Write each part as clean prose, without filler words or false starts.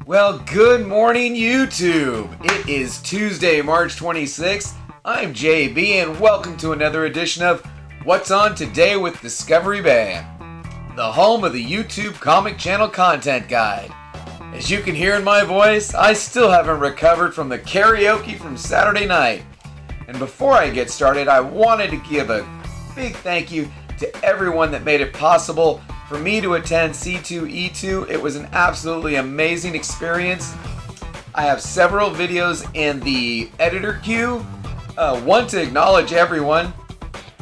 Well, good morning, YouTube. It is Tuesday, March 26th. I'm JB, and welcome to another edition of What's On Today with Discovery Bay, the home of the YouTube Comic Channel Content Guide. As you can hear in my voice, I still haven't recovered from the karaoke from Saturday night. And before I get started, I wanted to give a big thank you to everyone that made it possible for me to attend C2E2. It was an absolutely amazing experience. I have several videos in the editor queue. One to acknowledge everyone,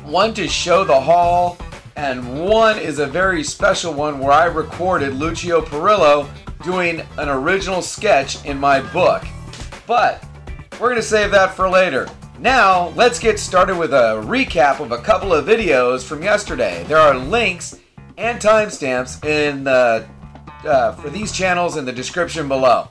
one to show the hall, and one is a very special one where I recorded Lucio Perillo doing an original sketch in my book. But we're going to save that for later. Now, let's get started with a recap of a couple of videos from yesterday. There are links and timestamps in for these channels in the description below.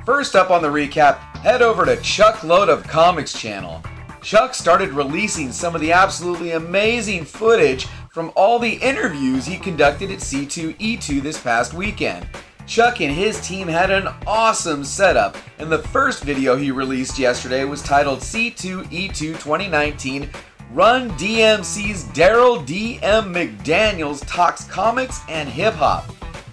First up on the recap, head over to Chuck Load of Comics channel. Chuck started releasing some of the absolutely amazing footage from all the interviews he conducted at C2E2 this past weekend. Chuck and his team had an awesome setup, and the first video he released yesterday was titled C2E2 2019 Run DMC's Darryl DM McDaniels Talks Comics and Hip Hop.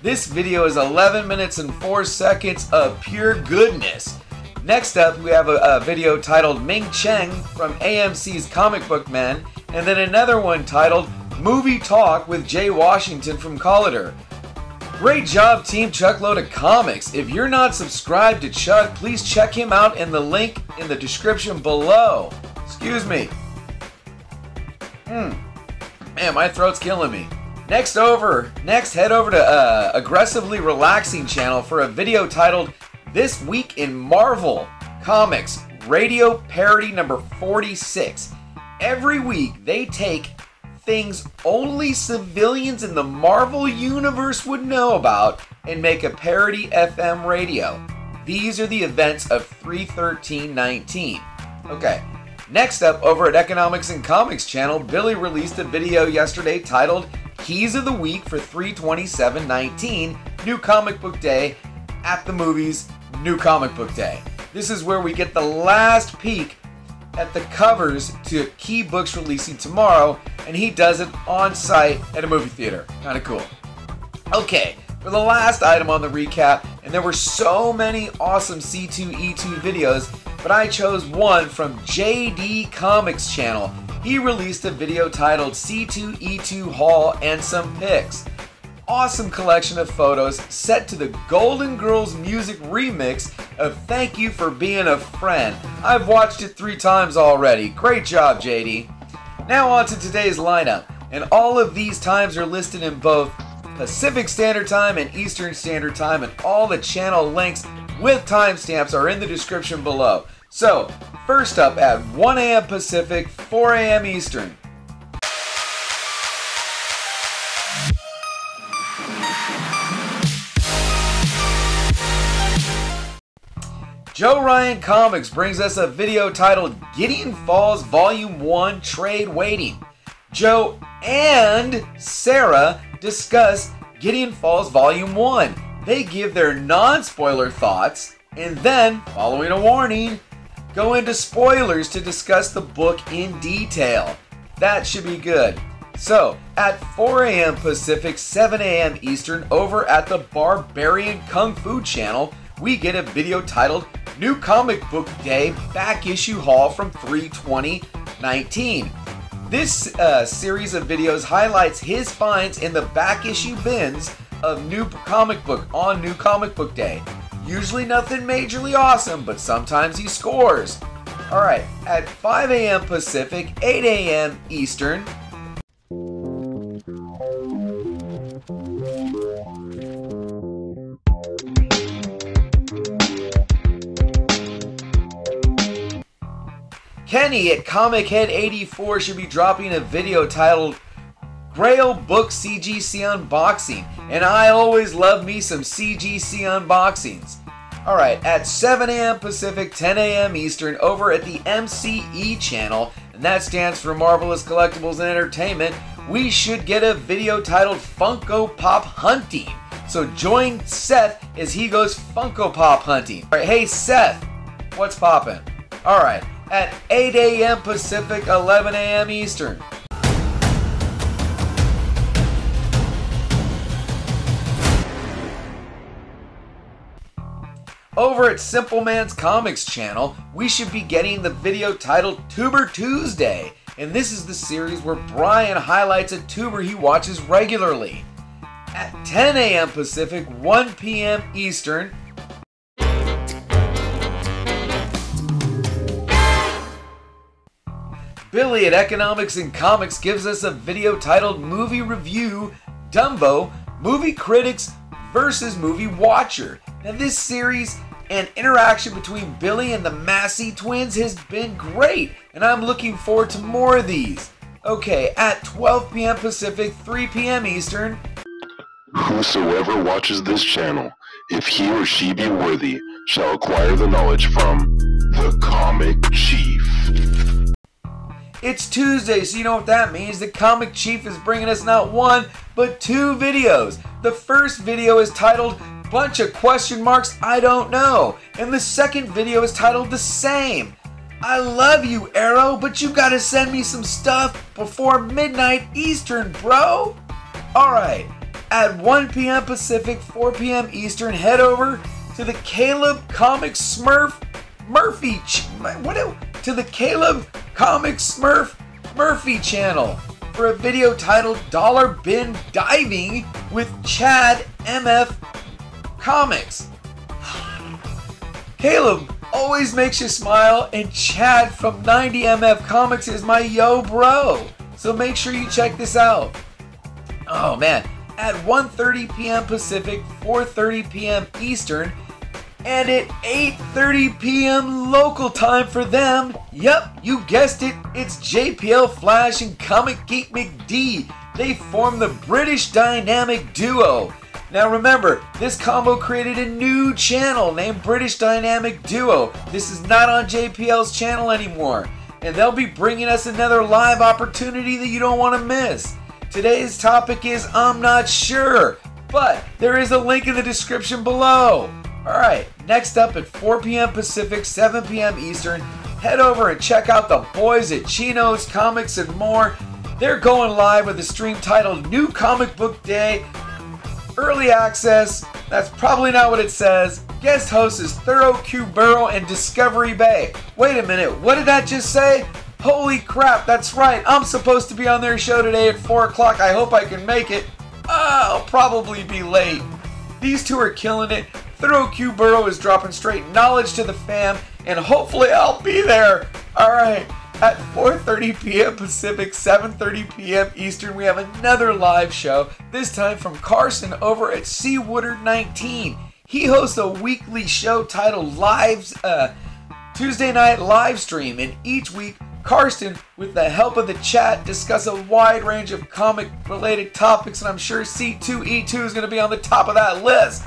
This video is 11 minutes and 4 seconds of pure goodness. Next up, we have a video titled Ming Chen from AMC's Comic Book Man, and then another one titled Movie Talk with Jay Washington from Collider. Great job, Team Chuckload of Comics. If you're not subscribed to Chuck, please check him out in the link in the description below. Excuse me. Man, my throat's killing me. Next, head over to Aggressively Relaxing channel for a video titled This Week in Marvel Comics Radio Parody number 46. Every week, they take things only civilians in the Marvel Universe would know about and make a parody FM radio. These are the events of 3/13/19. Okay, next up, over at Economics and Comics channel, Billy released a video yesterday titled Keys of the Week for 3/27/19, New Comic Book Day at the Movies, New Comic Book Day. This is where we get the last peek at the covers to key books releasing tomorrow, and he does it on site at a movie theater. Kind of cool. Okay, for the last item on the recap, and there were so many awesome C2E2 videos, but I chose one from DEE Comics channel. He released a video titled C2E2 Haul and Some Pics. Awesome collection of photos set to the Golden Girls music remix of Thank You for Being a Friend. I've watched it 3 times already. Great job, JD. Now on to today's lineup, and all of these times are listed in both Pacific Standard Time and Eastern Standard Time, and all the channel links with timestamps are in the description below. So, first up at 1 a.m. Pacific, 4 a.m. Eastern. Joe Ryan Comics brings us a video titled Gideon Falls Volume 1 Trade Waiting. Joe and Sarah discuss Gideon Falls Volume 1. They give their non-spoiler thoughts, and then, following a warning, go into spoilers to discuss the book in detail. That should be good. So, at 4 a.m. Pacific, 7 a.m. Eastern, over at the Barbarian Kung Fu channel, we get a video titled New Comic Book Day Back Issue Haul from 3/20/19. This series of videos highlights his finds in the back issue bins of New Comic Book on New Comic Book Day. Usually nothing majorly awesome, but sometimes he scores. Alright, at 5 a.m. Pacific, 8 a.m. Eastern, Kenny at ComicHead 84 should be dropping a video titled GRAIL Book CGC Unboxing, and I always love me some CGC unboxings. Alright, at 7 a.m. Pacific, 10 a.m. Eastern, over at the MCE channel, and that stands for Marvelous Collectibles and Entertainment, we should get a video titled Funko Pop Hunting. So join Seth as he goes Funko Pop hunting. All right, hey Seth, what's poppin'? All right, at 8 a.m. Pacific, 11 a.m. Eastern. Over at Simpleman's Comics channel, we should be getting the video titled Tuber Tuesday, and this is the series where Brian highlights a tuber he watches regularly. At 10 a.m. Pacific, 1 p.m. Eastern, Billy at Economics and Comics gives us a video titled Movie Review, Dumbo, Movie Critics versus Movie Watcher. Now this series and interaction between Billy and the Massey twins has been great, and I'm looking forward to more of these. Okay, at 12 p.m. Pacific, 3 p.m. Eastern. Whosoever watches this channel, if he or she be worthy, shall acquire the knowledge from the Comic Chief. It's Tuesday, so you know what that means. The Comic Chief is bringing us not one, but two videos. The first video is titled Bunch of Question Marks I Don't Know, and the second video is titled The Same. I love you, Arrow, but you gotta send me some stuff before midnight Eastern, bro. Alright, at 1 p.m. Pacific, 4 p.m. Eastern, head over to the Caleb Comics Murphy channel for a video titled Dollar Bin Diving with Chad MF Comics. Caleb always makes you smile, and Chad from 90MF Comics is my yo bro. So make sure you check this out. Oh man, at 1:30 p.m. Pacific, 4:30 p.m. Eastern, and at 8:30 p.m. local time for them, yep, you guessed it, it's JPL Flash and Comic Geek McD. They form the British dynamic duo. Now remember, this combo created a new channel named British Dynamic Duo. This is not on JPL's channel anymore, and they'll be bringing us another live opportunity that you don't want to miss. Today's topic is I'm not sure, but there is a link in the description below. Alright, next up at 4 p.m. Pacific, 7 p.m. Eastern, head over and check out the boys at Chino's Comics and More. They're going live with a stream titled New Comic Book Day, Early Access, that's probably not what it says. Guest host is THOROQBORO and Discovery Bay. Wait a minute, what did that just say? Holy crap, that's right, I'm supposed to be on their show today at 4 o'clock. I hope I can make it. I'll probably be late. These two are killing it. THOROQBORO is dropping straight knowledge to the fam, and hopefully I'll be there. Alright, at 4:30 p.m. Pacific, 7:30 p.m. Eastern, we have another live show, this time from Carson over at Seawoodard19. He hosts a weekly show titled Tuesday Night Livestream, and each week, Karsten, with the help of the chat, discuss a wide range of comic-related topics, and I'm sure C2E2 is going to be on the top of that list.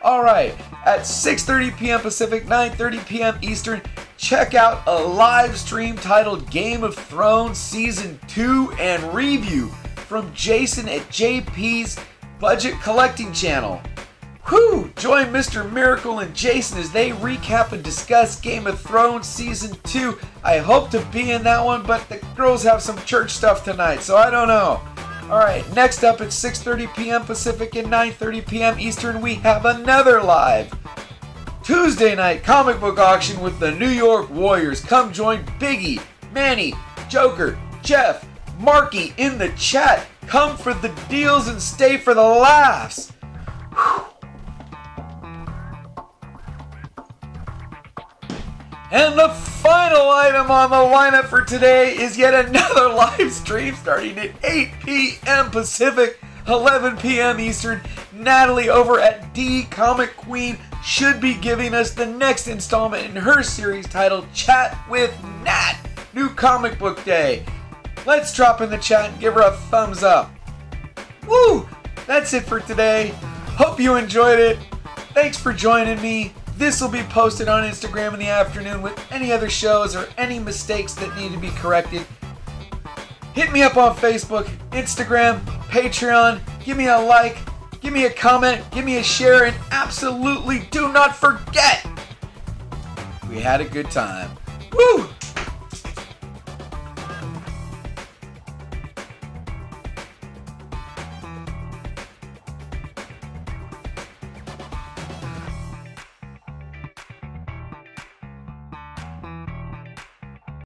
Alright, at 6:30 p.m. Pacific, 9:30 p.m. Eastern, check out a live stream titled Game of Thrones Season 2 and Review from Jason at JP's Budget Collecting channel. Whew! Join Mr. Miracle and Jason as they recap and discuss Game of Thrones Season 2. I hope to be in that one, but the girls have some church stuff tonight, so I don't know. Alright, next up at 6:30 p.m. Pacific and 9:30 p.m. Eastern, we have another live Tuesday night comic book auction with the New York Warriors. Come join Biggie, Manny, Joker, Jeff, Marky in the chat. Come for the deals and stay for the laughs. Whew. And the final item on the lineup for today is yet another live stream starting at 8 p.m. Pacific, 11 p.m. Eastern. Natalie over at DEE Comic Queen should be giving us the next installment in her series titled Chat with Nat, New Comic Book Day. Let's drop in the chat and give her a thumbs up. Woo! That's it for today. Hope you enjoyed it. Thanks for joining me. This will be posted on Instagram in the afternoon with any other shows or any mistakes that need to be corrected. Hit me up on Facebook, Instagram, Patreon. Give me a like. give me a comment, give me a share, and absolutely do not forget, we had a good time. Woo!